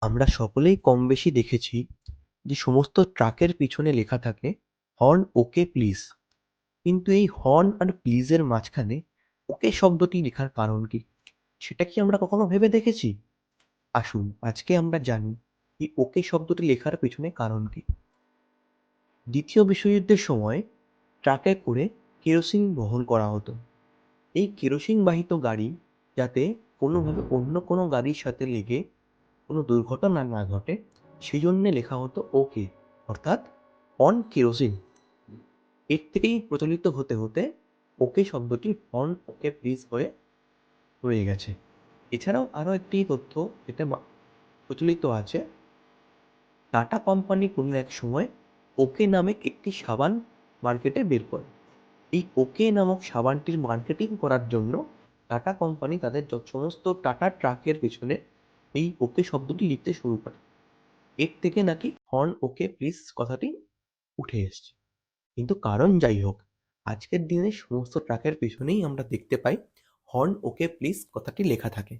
আমরা সকলেই কমবেশি দেখেছি যে সমস্ত ট্রাকের পিছনে লেখা থাকে হর্ন ওকে প্লিজ। কিন্তু এই হর্ন আর প্লিজের মাঝখানে ওকে শব্দটি লেখার কারণ কি? সেটা কি আমরা কখনো ভেবে দেখেছি? আসুন আজকে আমরা জানি এই ওকে শব্দটি লেখার পেছনে কারণ কি। দ্বিতীয় বিশ্বযুদ্ধের সময় ট্রাকে করে কেরোসিন বহন করা হতো। এই কেরোসিন বাহিত গাড়ি যাতে কোনোভাবে অন্য কোনো গাড়ির সাথে লেগে কোনো দুর্ঘটনা না ঘটে, সেই জন্যে লেখা হতো ওকে, অর্থাৎ অন কেরোসিন। এর থেকেই প্রচলিত হতে হতে ওকে শব্দটি অন ওকে প্লিজ হয়ে রয়ে গেছে। এছাড়াও আরও একটি তথ্য যেটা প্রচলিত আছে, টাটা কোম্পানি কোনো এক সময় ওকে নামে একটি সাবান মার্কেটে বের করে। এই ওকে নামক সাবানটির মার্কেটিং করার জন্য টাটা কোম্পানি তাদের সমস্ত টাটা ট্রাকের পেছনে এই ওকে শব্দটি লিখতে শুরু করে। এর থেকে নাকি হর্ন ওকে প্লিজ কথাটি উঠে এসছে। কিন্তু কারণ যাই হোক, আজকের দিনে সমস্ত ট্রাকের পেছনেই আমরা দেখতে পাই হর্ন ওকে প্লিজ কথাটি লেখা থাকে।